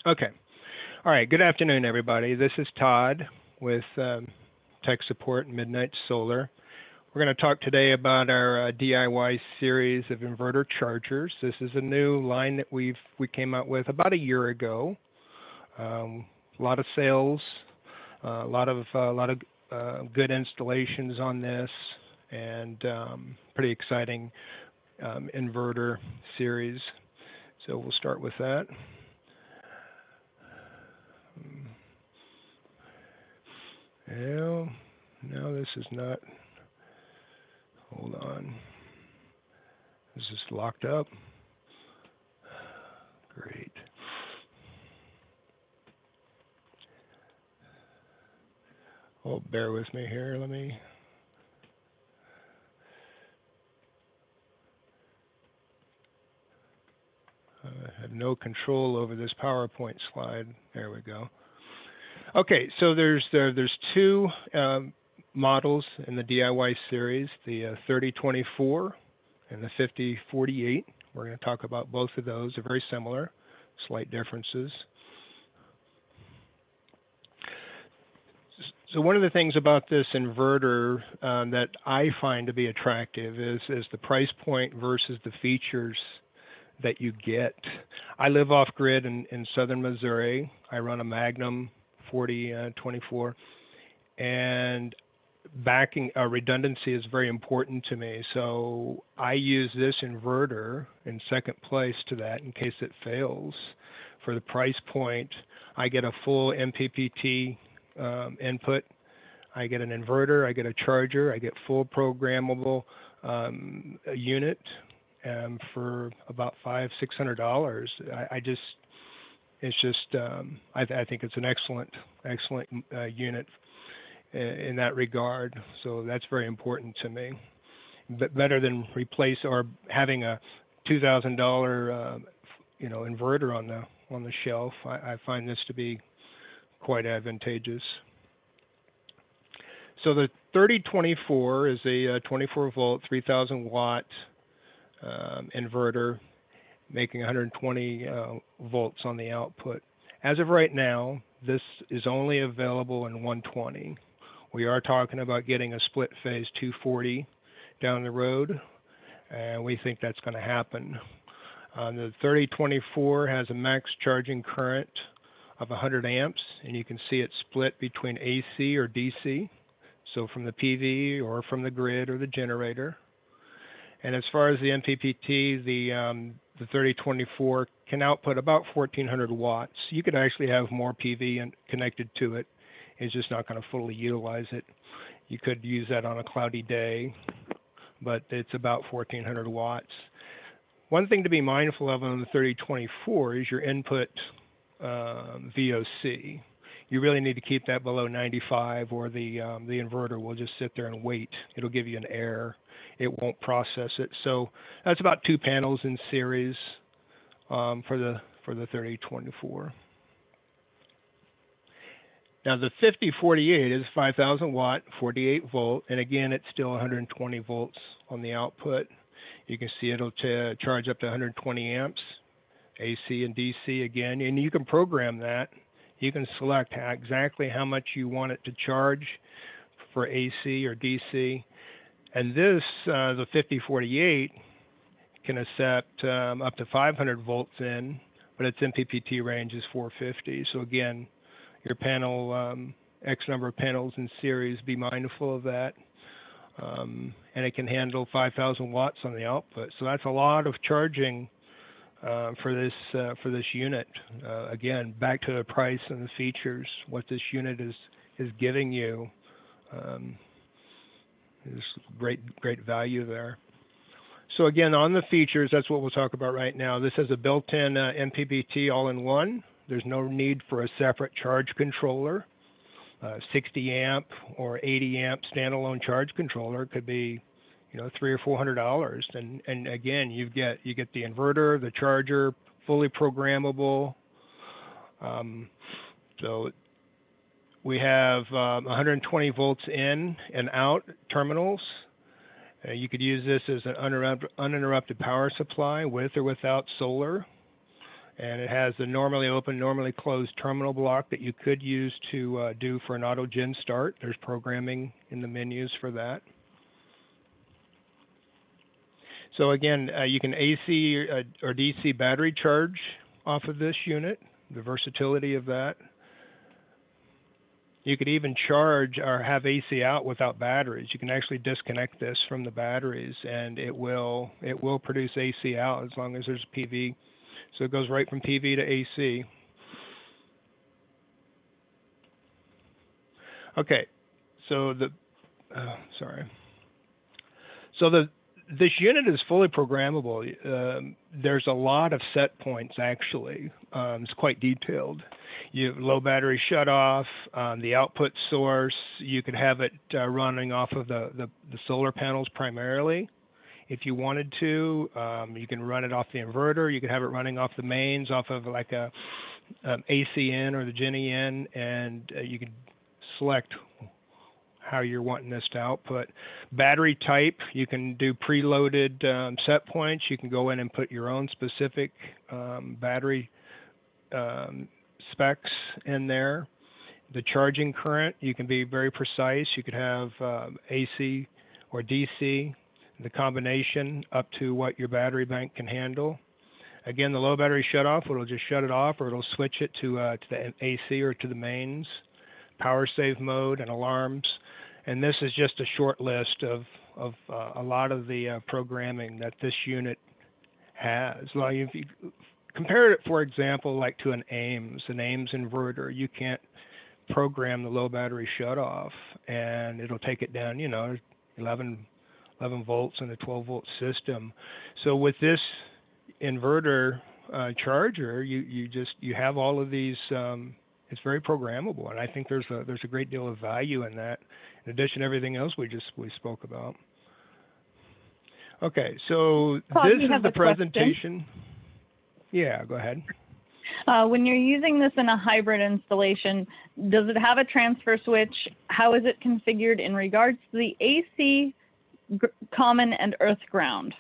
Okay. All right. Good afternoon, everybody. This is Todd with Tech Support and MidNite Solar. We're going to talk today about our DIY series of inverter chargers. This is a new line that we came out with about a year ago. A lot of sales, a lot of good installations on this, and pretty exciting inverter series. So we'll start with that. No, this is not. Hold on. Is this locked up? Great. Oh, bear with me here. Let me. I have no control over this PowerPoint slide. There we go. Okay, so there's two models in the DIY series, the 3024 and the 5048. We're going to talk about both of those. They're very similar, slight differences. So one of the things about this inverter that I find to be attractive is the price point versus the features that you get. I live off grid in southern Missouri. I run a Magnum 4024, and backing redundancy is very important to me. So I use this inverter in second place to that in case it fails. For the price point, I get a full MPBT input. I get an inverter, I get a charger, I get full programmable unit for about $500–600. I think it's an excellent unit in that regard. So that's very important to me. But better than replace or having a $2,000 inverter on the shelf. I find this to be quite advantageous. So the 3024 is a 24 volt, 3,000 watt inverter, making 120 volts on the output. As of right now, this is only available in 120. We are talking about getting a split phase 240 down the road, and we think that's going to happen. The 3024 has a max charging current of 100 amps, and you can see it split between AC or DC, so from the PV or from the grid or the generator. And as far as the MPBT, the 3024 can output about 1,400 watts. You could actually have more PV connected to it. It's just not going to fully utilize it. You could use that on a cloudy day, but it's about 1,400 watts. One thing to be mindful of on the 3024 is your input VOC. You really need to keep that below 95, or the inverter will just sit there and wait. It'll give you an error. It won't process it. So that's about 2 panels in series for the 3024. Now the 5048 is 5,000 watt, 48 volt, and again it's still 120 volts on the output. You can see it'll charge up to 120 amps, AC and DC again, and you can program that. You can select exactly how much you want it to charge for AC or DC. And this, the 5048, can accept up to 500 volts in, but its MPBT range is 450. So again, your panel, X number of panels in series, be mindful of that. And it can handle 5,000 watts on the output. So that's a lot of charging for this unit. Again, back to the price and the features, what this unit is giving you. There's great value there. So again, on the features, that's what we'll talk about right now. This has a built-in MPBT all-in-one. There's no need for a separate charge controller. 60 amp or 80 amp standalone charge controller could be, $300 or $400. And again, you get the inverter, the charger, fully programmable. So we have 120 volts in and out terminals. You could use this as an uninterrupted power supply with or without solar. And it has the normally open, normally closed terminal block that you could use to do for an auto gen start. There's programming in the menus for that. So again, you can AC or DC battery charge off of this unit, the versatility of that. You could even charge or have AC out without batteries. You can actually disconnect this from the batteries, and it will produce AC out as long as there's PV. So it goes right from PV to AC. Okay, so this unit is fully programmable. There's a lot of set points actually. It's quite detailed. You have low battery shutoff, the output source. You could have it running off of the solar panels primarily. If you wanted to, you can run it off the inverter. You could have it running off the mains, off of like a ACN or the GenEN, and you can select how you're wanting this to output. Battery type, you can do preloaded set points. You can go in and put your own specific battery specs in there. The charging current, you can be very precise. You could have AC or DC, the combination up to what your battery bank can handle. Again, the low battery shutoff, it'll just shut it off, or it'll switch it to the AC or to the mains. Power save mode and alarms. And this is just a short list of a lot of the programming that this unit has. Like if you compare it, for example, like to an AIMS inverter, you can't program the low battery shutoff, and it'll take it down, 11 volts in a 12-volt system. So with this inverter charger, you have all of these. It's very programmable, and I think there's a great deal of value in that. In addition to everything else we spoke about. Okay, so Paul, this is the presentation. Question. Yeah, go ahead. When you're using this in a hybrid installation, does it have a transfer switch? How is it configured in regards to the AC, common, and earth ground?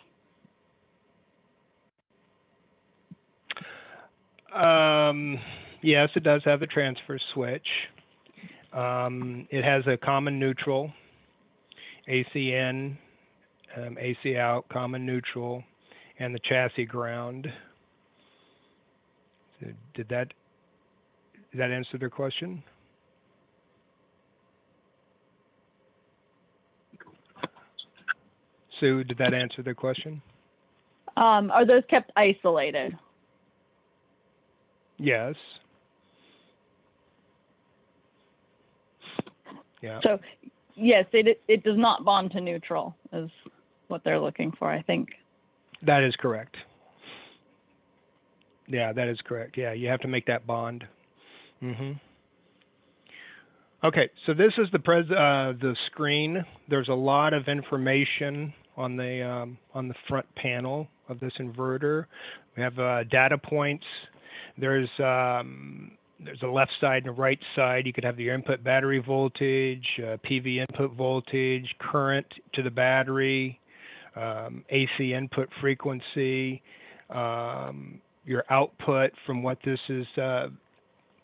Yes, it does have a transfer switch. It has a common neutral, AC in, AC out, common neutral, and the chassis ground. Did that answer their question? Sue, did that answer their question? Are those kept isolated? Yes. Yeah. So, yes, it does not bond to neutral, is what they're looking for, I think. That is correct. Yeah, that is correct. Yeah, you have to make that bond. Okay, so this is the screen. There's a lot of information on the front panel of this inverter. We have data points. There's a left side and a right side. You could have your input battery voltage, PV input voltage, current to the battery, AC input frequency, your output from what this is,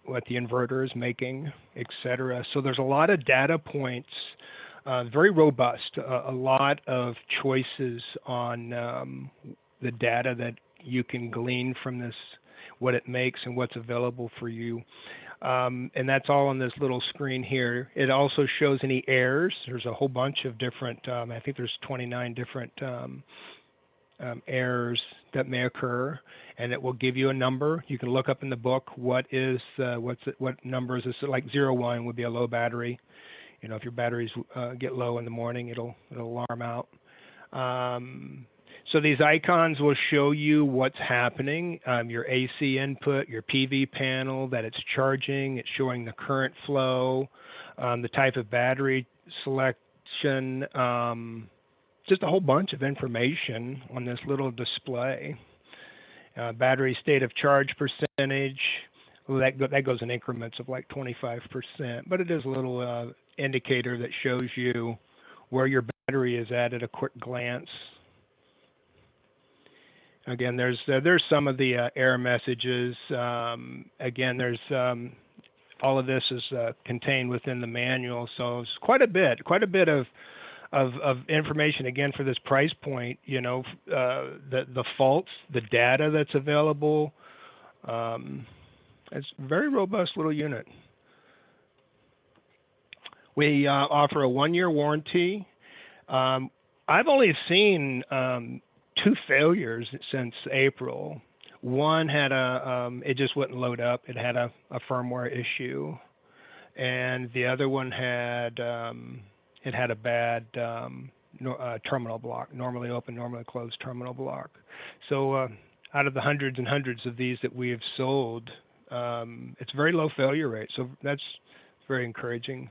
what the inverter is making, etc. So there's a lot of data points, very robust, a lot of choices on the data that you can glean from this, what it makes and what's available for you. And that's all on this little screen here. It also shows any errors. There's a whole bunch of different, I think there's 29 different errors that may occur, and it will give you a number. You can look up in the book what number is this, like 01 would be a low battery. If your batteries get low in the morning, it'll alarm out. So these icons will show you what's happening, your AC input, your PV panel, that it's charging, it's showing the current flow, the type of battery selection, just a whole bunch of information on this little display. Battery state of charge percentage, well, that goes in increments of like 25%, but it is a little indicator that shows you where your battery is at a quick glance. Again, there's some of the error messages. Again, there's all of this is contained within the manual, so it's quite a bit of information. Again, for this price point, you know, the faults, the data that's available. It's a very robust little unit. We offer a 1-year warranty. I've only seen 2 failures since April. One had it just wouldn't load up. It had a firmware issue, and the other one had it had a bad terminal block, normally open, normally closed terminal block. So out of the hundreds and hundreds of these that we have sold, it's very low failure rate. So that's very encouraging.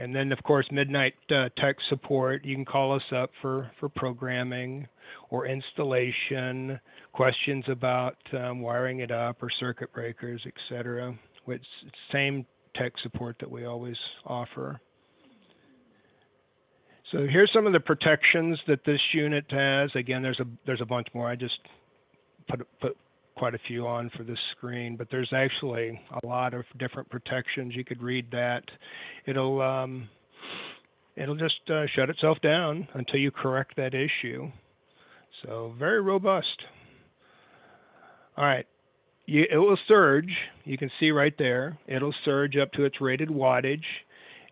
And then, of course, MidNite tech support. You can call us up for programming or installation, questions about wiring it up or circuit breakers, etc. It's the same tech support that we always offer. So here's some of the protections that this unit has. Again, there's a bunch more. I just put quite a few on for this screen, but there's actually a lot of different protections. You could read that. It'll just shut itself down until you correct that issue. So very robust. All right, it will surge. You can see right there. It'll surge up to its rated wattage,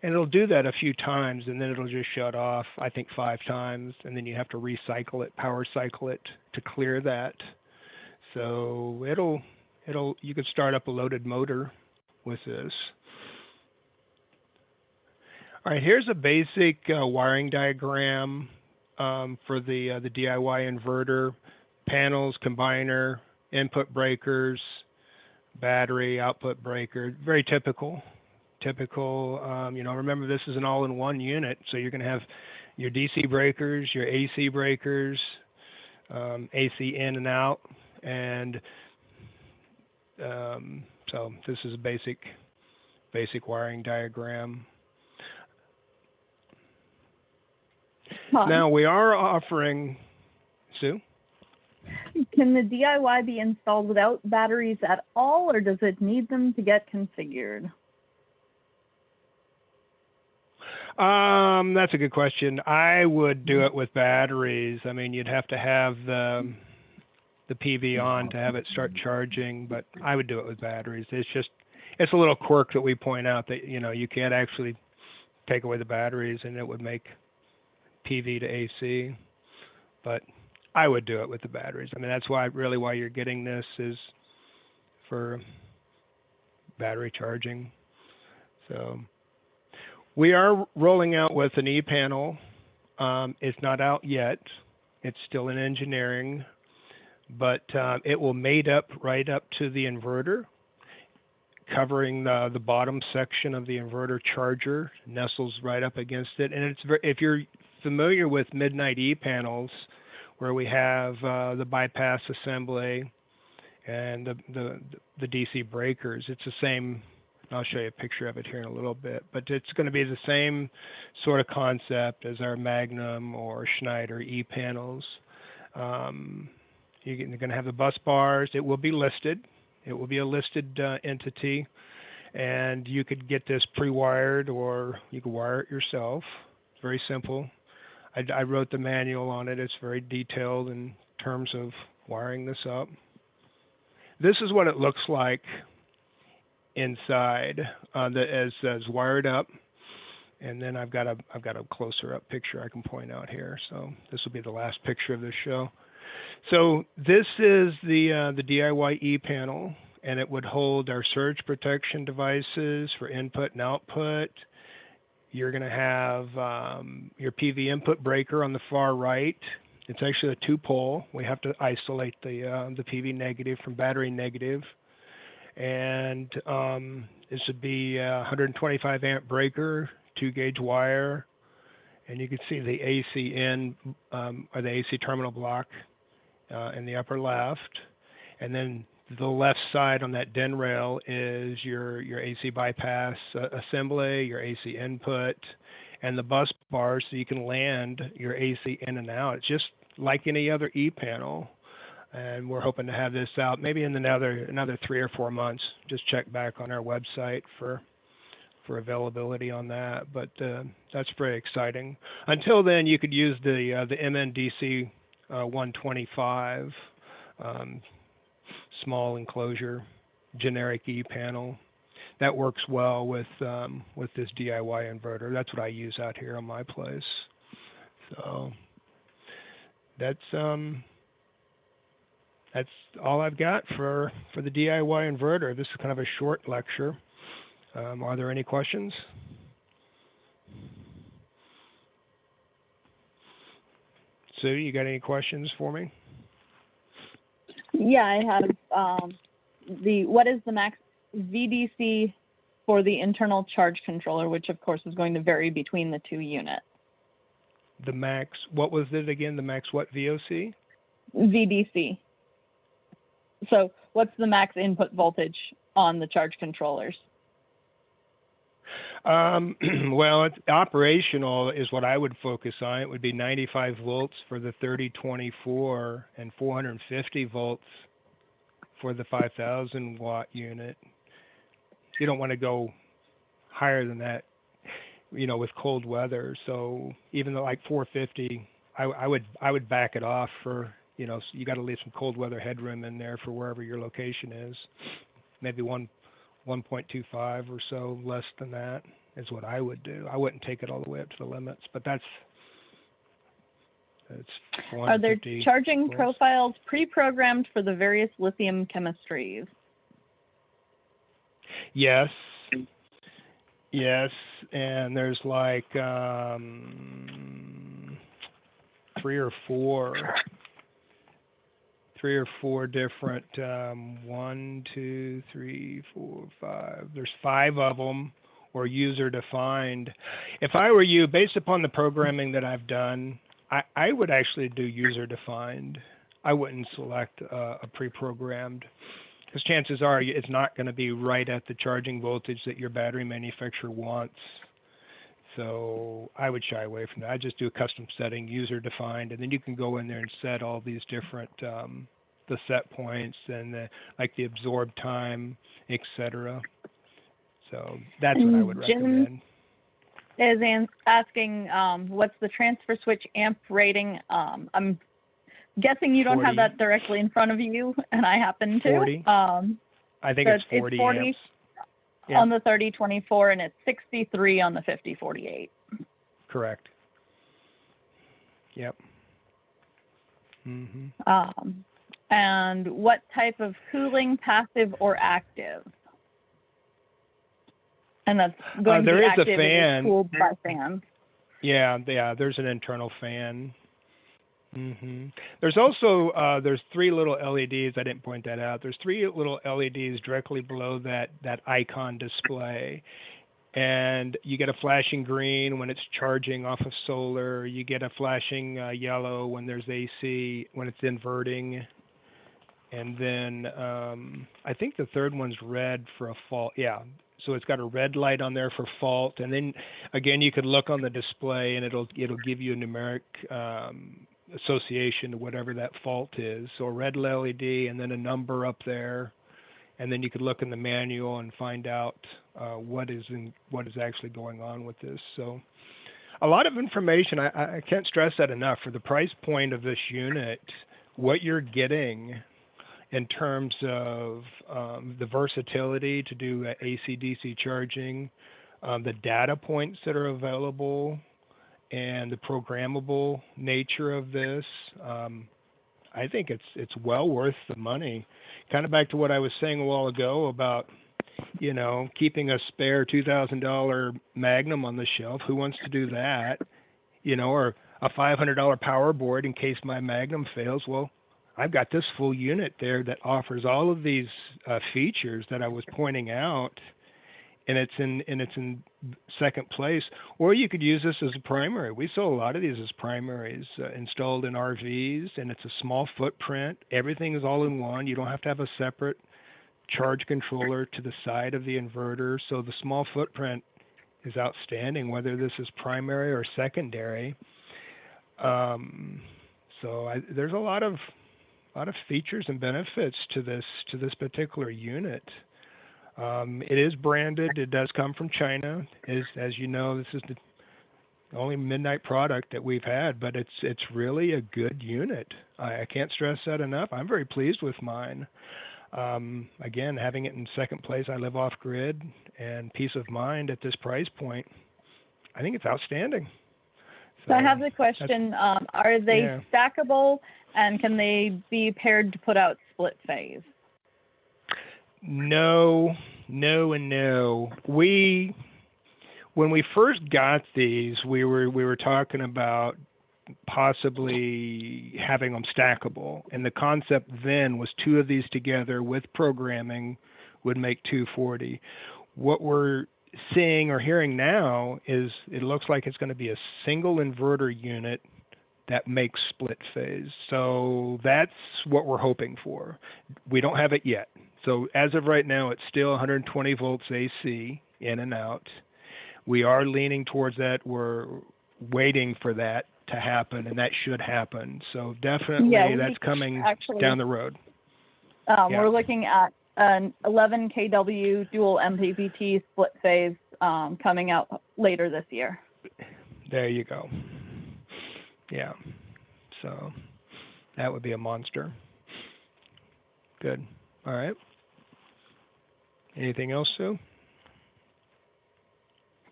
and it'll do that a few times, and then it'll just shut off, I think 5 times, and then you have to recycle it, power cycle it to clear that. So you could start up a loaded motor with this. All right, here's a basic wiring diagram for the DIY inverter: panels, combiner, input breakers, battery, output breaker. Very typical. You know, remember this is an all-in-one unit, so you're going to have your DC breakers, your AC breakers, AC in and out, and so this is a basic wiring diagram. Now we are offering, Sue? Can the DIY be installed without batteries at all, or does it need them to get configured? That's a good question. I would do it with batteries. I mean, you'd have to have the PV on to have it start charging, but I would do it with batteries. It's a little quirk that we point out that, you know, you can't actually take away the batteries and it would make PV to AC, but I would do it with the batteries. I mean, that's why you're getting this is for battery charging. So we are rolling out with an EPanel. It's not out yet. It's still in engineering, but it will mate up right up to the inverter, covering the bottom section of the inverter charger, nestles right up against it. And if you're familiar with MidNite EPanels, where we have the bypass assembly and the DC breakers, it's the same. I'll show you a picture of it here in a little bit, but it's going to be the same sort of concept as our Magnum or Schneider EPanels. You're going to have the bus bars. It will be listed. It will be a listed entity, and you could get this pre-wired or you could wire it yourself. It's very simple. I wrote the manual on it. It's very detailed in terms of wiring this up. This is what it looks like inside as wired up, and then I've got a closer up picture I can point out here. So this will be the last picture of this show. So this is the DIY EPanel, and it would hold our surge protection devices for input and output. You're going to have your PV input breaker on the far right. It's actually a 2-pole. We have to isolate the PV negative from battery negative. And this would be a 125 amp breaker, 2-gauge wire, and you can see the AC in or the AC terminal block in the upper left, and then the left side on that DIN rail is your AC bypass assembly, your AC input, and the bus bar so you can land your AC in and out. It's just like any other EPanel. and we're hoping to have this out maybe in another 3 or 4 months. Just check back on our website for availability on that, but that's very exciting. Until then, you could use the MNDC 125 small enclosure generic EPanel. That works well with this DIY inverter. That's what I use out here on my place. So that's all I've got for the DIY inverter. This is kind of a short lecture. Are there any questions? Sue, you got any questions for me? Yeah, I have what is the max VDC for the internal charge controller, which of course is going to vary between the 2 units. The max, what was it again? The max what, VOC? VDC. So what's the max input voltage on the charge controllers? Well, it's operational is what I would focus on. It would be 95 volts for the 3024 and 450 volts for the 5,000 watt unit. You don't want to go higher than that, with cold weather. So even though like 450, I would back it off for, so you got to leave some cold weather headroom in there for wherever your location is. Maybe 1.25 or so, less than that is what I would do. I wouldn't take it all the way up to the limits, but that's Are there charging profiles pre-programmed for the various lithium chemistries? Yes, and there's like 3 or 4 different 1, 2, 3, 4, 5. There's 5 of them, or user defined. If I were you, based upon the programming that I've done, I would actually do user defined. I wouldn't select a pre-programmed, because chances are it's not going to be right at the charging voltage that your battery manufacturer wants. So I would shy away from that. I just do a custom setting, user defined, and then you can go in there and set all these different the set points and like the absorb time, etc. So that's what I would recommend. Is asking what's the transfer switch amp rating? I'm guessing you don't 40. have that directly in front of you, and I happen to. 40. I think it's 40 amps. On the 3024, and it's 63 on the 5048. Correct. Yep. And what type of cooling, passive or active? And that's going to be active. There is a fan. Cooled by fans. Yeah. There's an internal fan. There's also there's 3 little LEDs. I didn't point that out. There's 3 little LEDs directly below that icon display, and you get a flashing green when it's charging off of solar. You get a flashing yellow when there's AC, when it's inverting, and then I think the third one's red for a fault. Yeah. So it's got a red light on there for fault, and then again you could look on the display and it'll give you a numeric association to whatever that fault is. So a red LED and then a number up there, and then you could look in the manual and find out what is actually going on with this. So a lot of information. I can't stress that enough. For the price point of this unit, what you're getting in terms of the versatility to do AC/DC charging, the data points that are available, and the programmable nature of this, I think it's well worth the money. Kind of back to what I was saying a while ago about, keeping a spare $2,000 Magnum on the shelf. Who wants to do that? Or a $500 power board in case my Magnum fails. Well, I've got this full unit there that offers all of these features that I was pointing out, and it's in second place. Or you could use this as a primary. We sell a lot of these as primaries installed in RVs, and it's a small footprint. Everything is all in one. You don't have to have a separate charge controller to the side of the inverter. So the small footprint is outstanding, whether this is primary or secondary. There's a lot of lot of features and benefits to this particular unit. It is branded. It does come from China. As you know, this is the only MidNite product that we've had, but it's really a good unit. I can't stress that enough. I'm very pleased with mine. Again, having it in second place, I live off grid, and peace of mind at this price point, I think it's outstanding. So I have the question, are they stackable, and can they be paired to put out split phase? No, and no. When we first got these, we were talking about possibly having them stackable, and the concept then was 2 of these together with programming would make 240. What we're seeing or hearing now is it looks like it's going to be a single inverter unit that makes split phase. So that's what we're hoping for. We don't have it yet. So as of right now, it's still 120 volts AC in and out. We are leaning towards that. We're waiting for that to happen, and that should happen. So definitely that's coming down the road. We're looking at an 11 kW dual MPBT split phase coming out later this year. There you go. Yeah. So that would be a monster. Good. All right. Anything else, Sue?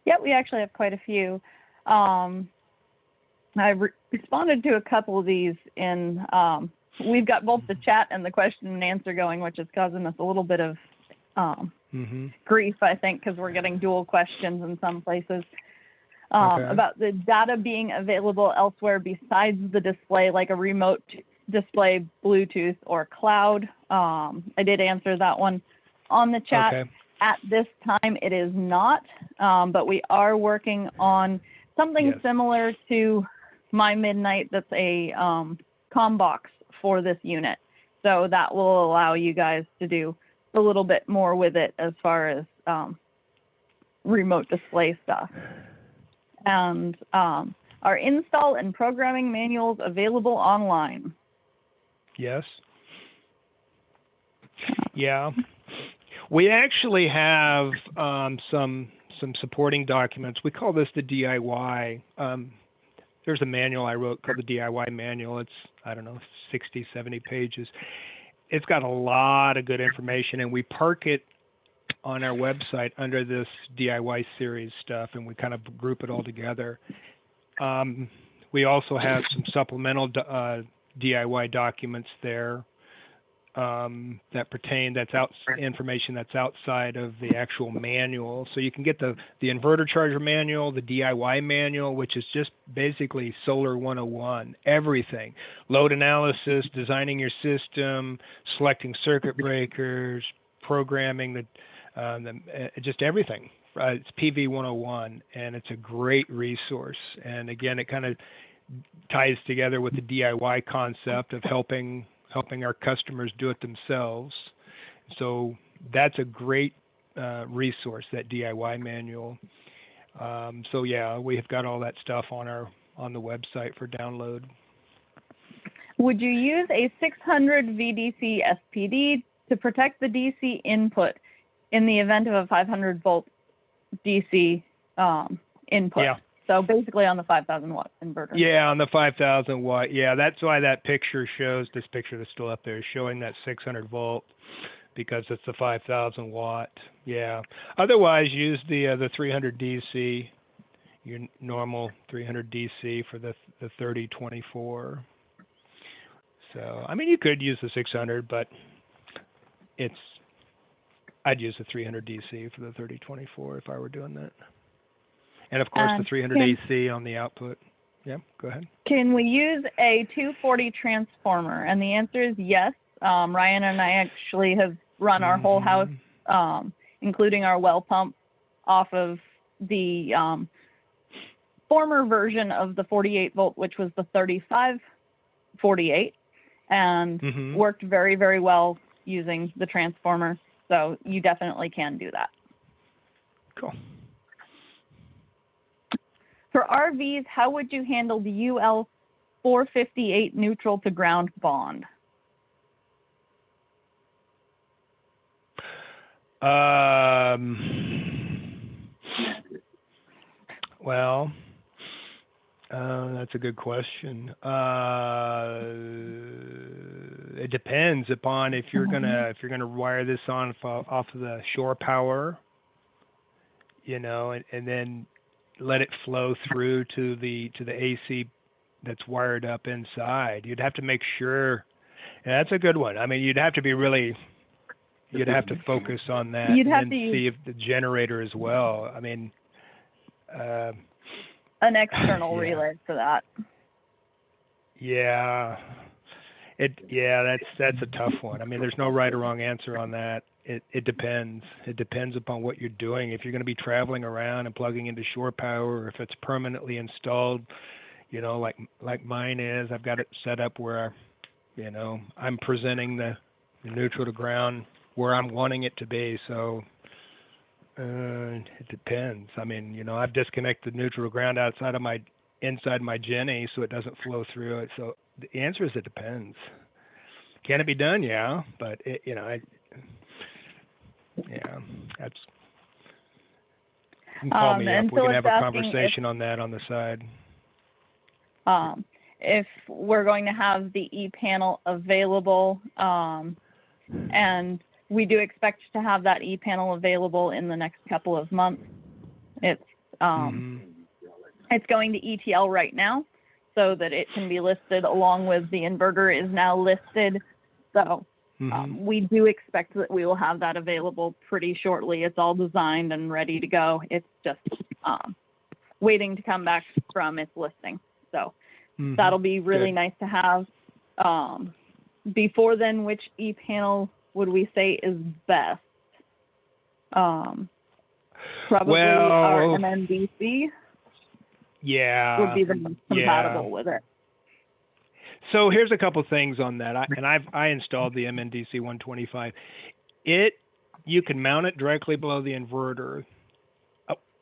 Yeah, we actually have quite a few. I responded to a couple of these in, we've got both the chat and the question and answer going, which is causing us a little bit of grief, I think, because we're getting dual questions in some places. About the data being available elsewhere besides the display, like a remote display, Bluetooth, or cloud. I did answer that one on the chat. Okay. At this time, it is not, but we are working on something similar to my MidNite that's a comm box for this unit. So that will allow you guys to do a little bit more with it as far as remote display stuff. And our install and programming manuals available online. Yes. Yeah. We actually have some supporting documents. We call this the DIY. There's a manual I wrote called the DIY manual. It's, I don't know, 60, 70 pages. It's got a lot of good information, and we park it on our website under this DIY series stuff, and we kind of group it all together. We also have some supplemental DIY documents there that pertain, information that's outside of the actual manual. So you can get the inverter charger manual, the DIY manual, which is just basically Solar 101, everything. Load analysis, designing your system, selecting circuit breakers, programming just everything. It's PV 101, and it's a great resource. And again, it kind of ties together with the DIY concept of helping our customers do it themselves. So that's a great resource, that DIY manual. So yeah, we have got all that stuff on the website for download. Would you use a 600 VDC SPD to protect the DC input in the event of a 500 volt DC input? Yeah. So basically on the 5,000 watt inverter. Yeah, on the 5,000 watt. Yeah, that's why that picture shows, this picture that's still up there, showing that 600 volt, because it's the 5,000 watt. Yeah. Otherwise, use the 300 DC, your normal 300 DC for the 3024. So, I mean, you could use the 600, but I'd use the 300 DC for the 3024 if I were doing that. And of course, the 300 AC on the output. Yeah, go ahead. Can we use a 240 transformer? And the answer is yes. Ryan and I actually have run our whole house, including our well pump, off of the former version of the 48 volt, which was the 3548, and worked very, very well using the transformer. So you definitely can do that. Cool. For RVs, how would you handle the UL 458 neutral to ground bond? Well, that's a good question. It depends upon if you're gonna wire this on off of the shore power, you know, and then let it flow through to the AC that's wired up inside. You'd have to make sure. Yeah, that's a good one. I mean, you'd have to focus on that and then see if the generator as well. I mean, an external relay for that. Yeah. That's a tough one. I mean, there's no right or wrong answer on that. It depends. It depends upon what you're doing. If you're going to be traveling around and plugging into shore power, or if it's permanently installed, you know, like mine is, I've got it set up where, you know, I'm presenting the neutral to ground where I'm wanting it to be. So it depends. I mean, you know, I've disconnected neutral to ground inside my Jenny so it doesn't flow through it. So the answer is it depends. Can it be done? Yeah, but that's. You can call me up. We can have a conversation on that on the side. If we're going to have the EPanel available, and we do expect to have that EPanel available in the next couple of months. It's going to ETL right now, so that it can be listed along with the inverter is now listed. So we do expect that we will have that available pretty shortly. It's all designed and ready to go. It's just waiting to come back from its listing. So that'll be really nice to have. Before then, which EPanel would we say is best? Probably our MMDC. Yeah. Would be the most compatible with it. So here's a couple things on that. I installed the MNDC 125. You can mount it directly below the inverter.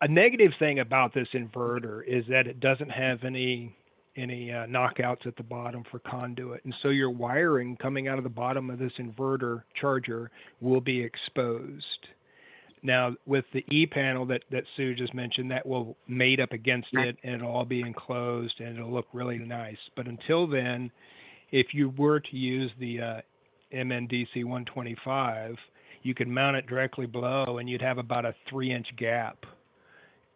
A negative thing about this inverter is that it doesn't have any knockouts at the bottom for conduit, and so your wiring coming out of the bottom of this inverter charger will be exposed. Now, with the EPanel that Sue just mentioned, that will mate up against it, and it'll all be enclosed, and it'll look really nice. But until then, if you were to use the MNDC 125, you could mount it directly below, and you'd have about a 3-inch gap.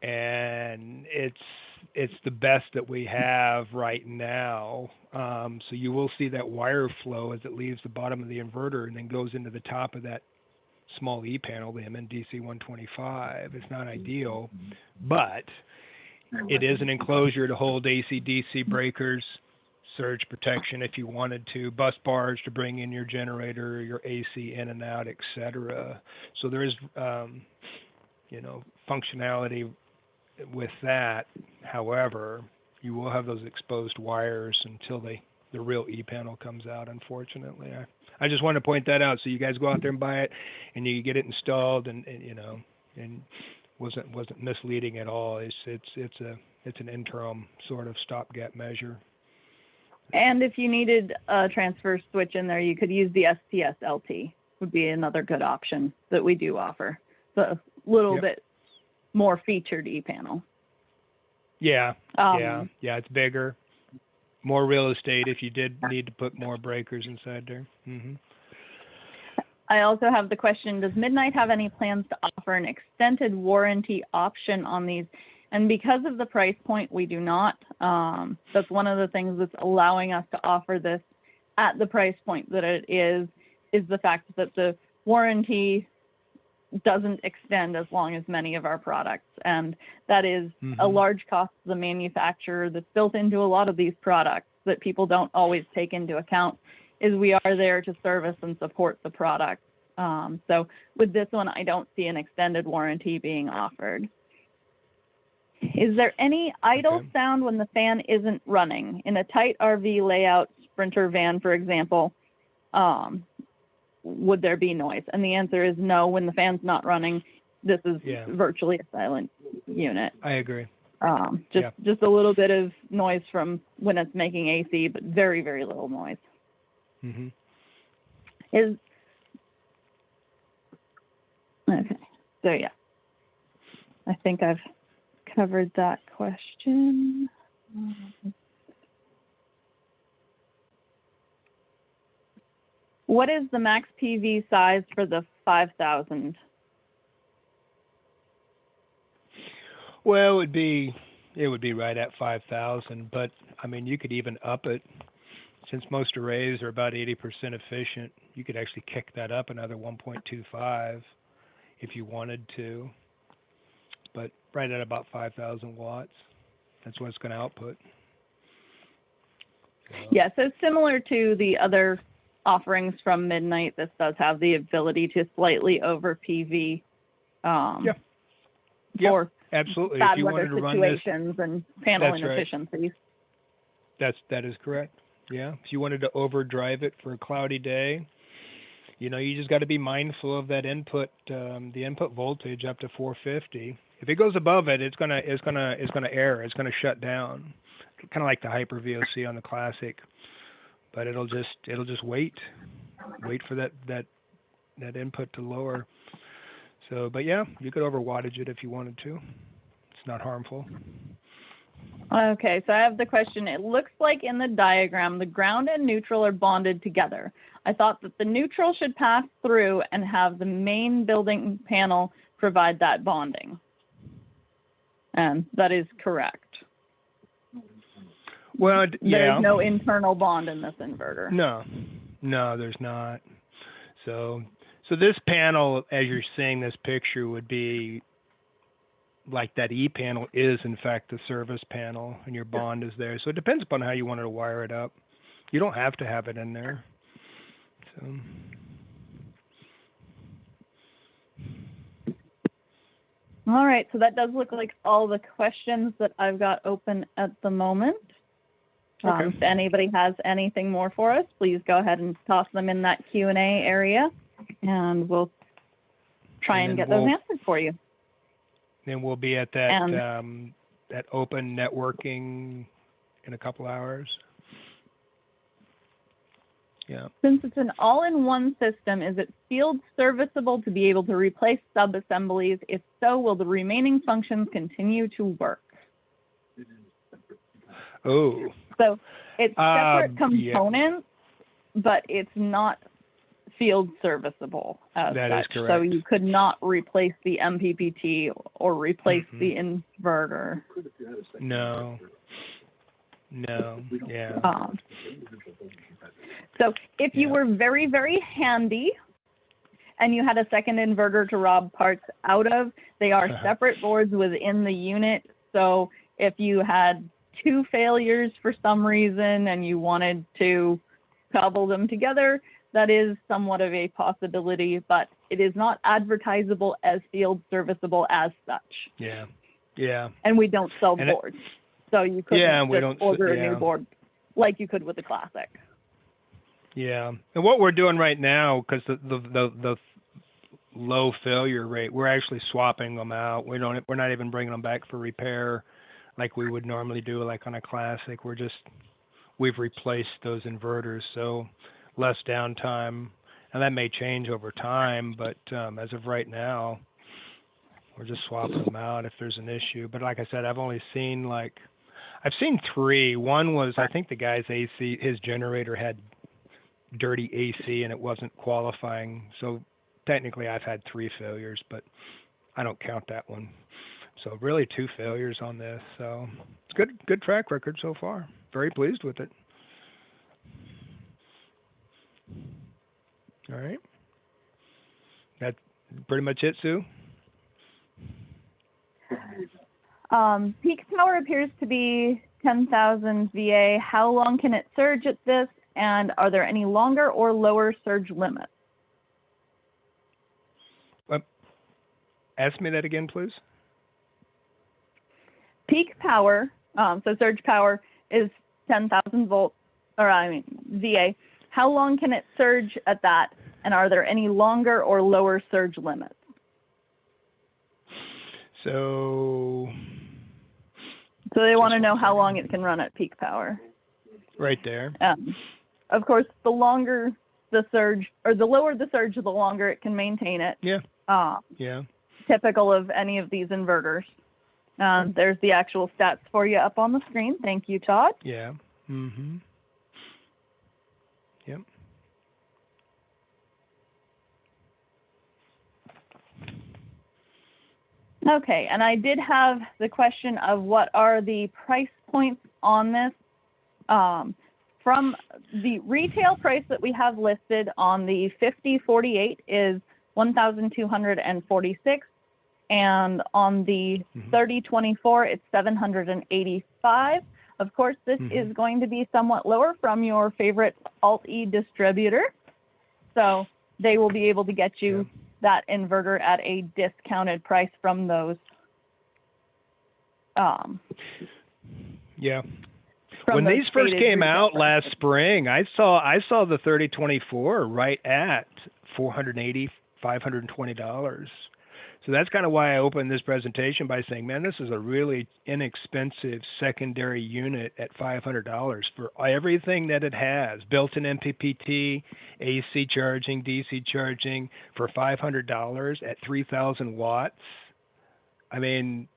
And it's the best that we have right now. So you will see that wire flow as it leaves the bottom of the inverter and then goes into the top of that small EPanel, the MNDC 125. It's not ideal, but it is an enclosure to hold AC/DC breakers, surge protection if you wanted to, bus bars to bring in your generator, your AC in and out, etc. So there is, functionality with that. However, you will have those exposed wires until the real EPanel comes out, unfortunately. I just wanted to point that out so you guys go out there and buy it and you get it installed and wasn't misleading at all. It's an interim sort of stopgap measure. And if you needed a transfer switch in there, you could use the STS LT. Would be another good option that we do offer. So a little bit more featured EPanel. Yeah, it's bigger. More real estate if you did need to put more breakers inside there. I also have the question, does MidNite have any plans to offer an extended warranty option on these? And because of the price point, we do not. That's one of the things that's allowing us to offer this at the price point that it is the fact that the warranty doesn't extend as long as many of our products. And that is a large cost to the manufacturer that's built into a lot of these products that people don't always take into account, is we are there to service and support the product. So with this one, I don't see an extended warranty being offered. Is there any idle sound when the fan isn't running? In a tight RV layout, Sprinter van, for example, would there be noise? And the answer is no. When the fan's not running, this is virtually a silent unit. I agree. Just a little bit of noise from when it's making AC, but very, very little noise. So yeah, I think I've covered that question. What is the max PV size for the 5,000? Well, it would be right at 5,000, but I mean, you could even up it. Since most arrays are about 80% efficient, you could actually kick that up another 1.25 if you wanted to. But right at about 5,000 watts, that's what it's going to output. Yeah, so similar to the other offerings from MidNite, this does have the ability to slightly over PV for absolutely. bad if you weather wanted to run this, situations and panel that's right. inefficiencies. That is correct. Yeah, if you wanted to overdrive it for a cloudy day, you know, you just got to be mindful of that input, the input voltage up to 450. If it goes above it, it's gonna error. It's gonna shut down, kind of like the Hyper VOC on the Classic. But it'll just wait for that input to lower. So, but yeah, you could over wattage it if you wanted to. It's not harmful. Okay, so I have the question. It looks like in the diagram, the ground and neutral are bonded together. I thought that the neutral should pass through and have the main building panel provide that bonding. And that is correct. Well, yeah. There's no internal bond in this inverter. No, there's not. So this panel, as you're seeing this picture, would be like that EPanel is in fact the service panel, and your bond is there. So it depends upon how you wanted to wire it up. You don't have to have it in there. So. All right, so that does look like all the questions that I've got open at the moment. Okay. If anybody has anything more for us, please go ahead and toss them in that Q&A area, and we'll try and get those answered for you. Then we'll be at that that open networking in a couple hours. Yeah. Since it's an all-in-one system, is it field serviceable to be able to replace sub-assemblies? If so, will the remaining functions continue to work? Oh. So it's separate components, but it's not field serviceable as that such. Is correct. So you could not replace the MPBT or replace the inverter. No. Yeah. So if you were very, very handy and you had a second inverter to rob parts out of, they are separate boards within the unit. So if you had two failures for some reason and you wanted to cobble them together, that is somewhat of a possibility, but it is not advertisable as field serviceable as such. Yeah. And we don't sell boards. So you couldn't just order a new board like you could with the Classic. Yeah. And what we're doing right now, because the low failure rate, we're actually swapping them out. We're not even bringing them back for repair like we would normally do, like on a Classic. We've replaced those inverters, so less downtime, and that may change over time, but as of right now, we're just swapping them out if there's an issue. But like I said, I've seen three. One was, I think the guy's AC, his generator had dirty AC and it wasn't qualifying, so technically I've had 3 failures, but I don't count that one. So really 2 failures on this. So it's good track record so far. Very pleased with it. All right. That's pretty much it, Sue? Peak power appears to be 10,000 VA. How long can it surge at this? And are there any longer or lower surge limits? Ask me that again, please. Peak power, so surge power is 10,000 volts, VA. How long can it surge at that? And are there any longer or lower surge limits? So they want to know how long it can run at peak power. Right there. Of course, the longer the surge, or the lower the surge, the longer it can maintain it. Yeah. typical of any of these inverters. There's the actual stats for you up on the screen. Thank you, Todd. Yeah. Mm-hmm. Yep. Okay, and I did have the question of what are the price points on this. From the retail price that we have listed on the 5048 is $1,246, and on the 3024 it's $785. Of course, this is going to be somewhat lower from your favorite altE distributor, so they will be able to get you that inverter at a discounted price from those. Yeah. When these first came out last spring, I saw the 3024 right at $480, $520. So that's kind of why I opened this presentation by saying, man, this is a really inexpensive secondary unit at $500 for everything that it has. Built-in MPBT, AC charging, DC charging for $500 at 3,000 watts. I mean,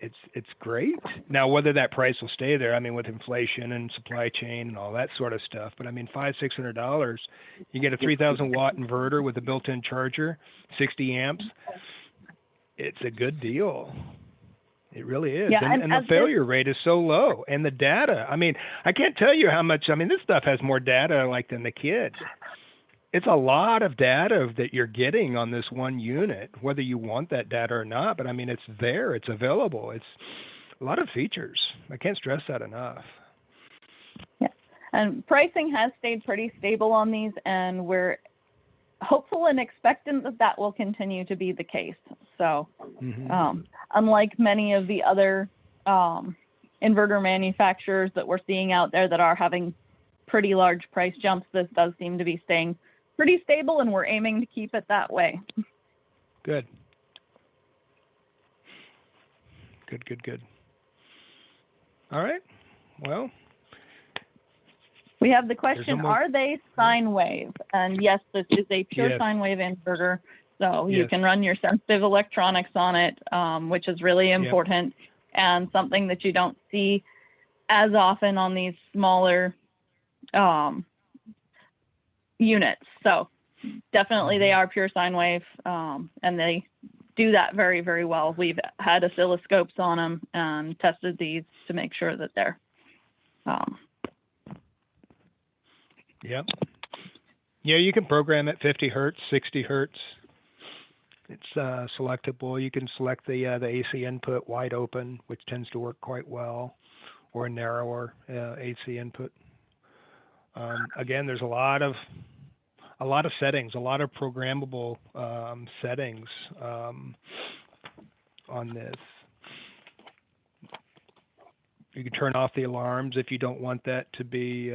it's great. Now, whether that price will stay there, I mean, with inflation and supply chain and all that sort of stuff, but I mean, $500-600, you get a 3,000 watt inverter with a built-in charger, 60 amps. It's a good deal. It really is. Yeah, and the failure rate is so low. And the data, I mean, I can't tell you how much, I mean, this stuff has more data like than the kid. It's a lot of data that you're getting on this one unit, whether you want that data or not. But I mean, it's there, it's available. It's a lot of features. I can't stress that enough. Yeah, and pricing has stayed pretty stable on these, and we're hopeful and expectant that that will continue to be the case. So unlike many of the other inverter manufacturers that we're seeing out there that are having pretty large price jumps, this does seem to be staying pretty stable, and we're aiming to keep it that way. Good. Good. All right. Well, we have the question, are they sine wave? And yes, this is a pure sine wave inverter. So you can run your sensitive electronics on it, which is really important and something that you don't see as often on these smaller units. So definitely they are pure sine wave, and they do that very, very well. We've had oscilloscopes on them and tested these to make sure that they're Yeah, you can program it 50 hertz, 60 hertz. It's selectable. You can select the AC input wide open, which tends to work quite well, or a narrower AC input. Again, there's a lot of settings, a lot of programmable settings on this. You can turn off the alarms if you don't want that to be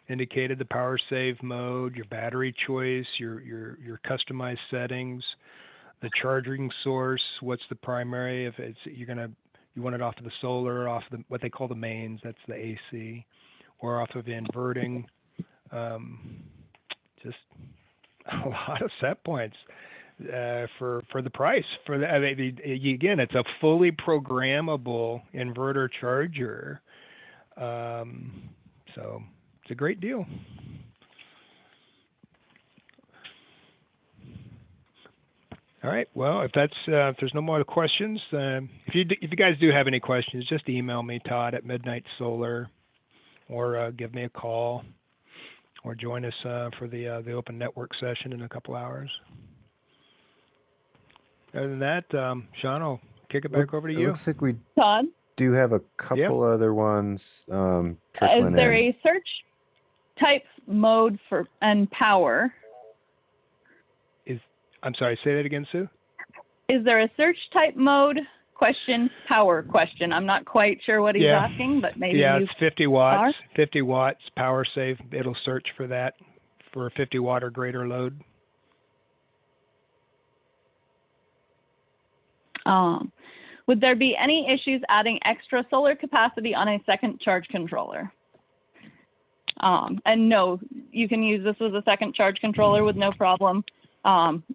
indicated, the power save mode, your battery choice, your customized settings, the charging source, what's the primary, if it's you want it off of the solar, off of what they call the mains, that's the AC, or off of inverting. Just a lot of set points for the price. Again, it's a fully programmable inverter charger, so it's a great deal. All right. Well, if there's no more questions, if you guys do have any questions, just email me, Todd at MidNite Solar, or give me a call, or join us for the open network session in a couple hours. Other than that, Sean, I'll kick it back over to you. It looks like we Todd, do have a couple other ones trickling in. Is there a search type mode and power? I'm sorry, say that again, Sue? Is there a search type mode question, power question? I'm not quite sure what he's asking, but maybe it's 50 watts. 50 watts power save. It'll search for that for a 50 watt or greater load. Would there be any issues adding extra solar capacity on a second charge controller? And no, you can use this as a second charge controller with no problem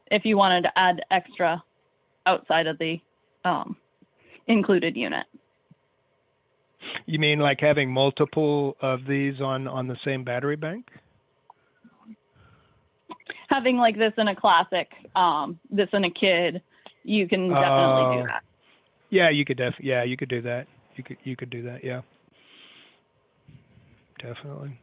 if you wanted to add extra outside of the included unit. You mean like having multiple of these on the same battery bank? Having like this in a classic, this in a kid, you can definitely do that. Yeah, you could you could do that. You could do that, yeah. Definitely.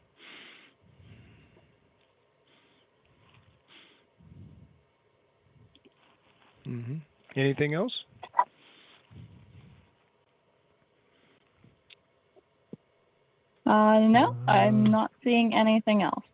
Anything else? No, I'm not seeing anything else.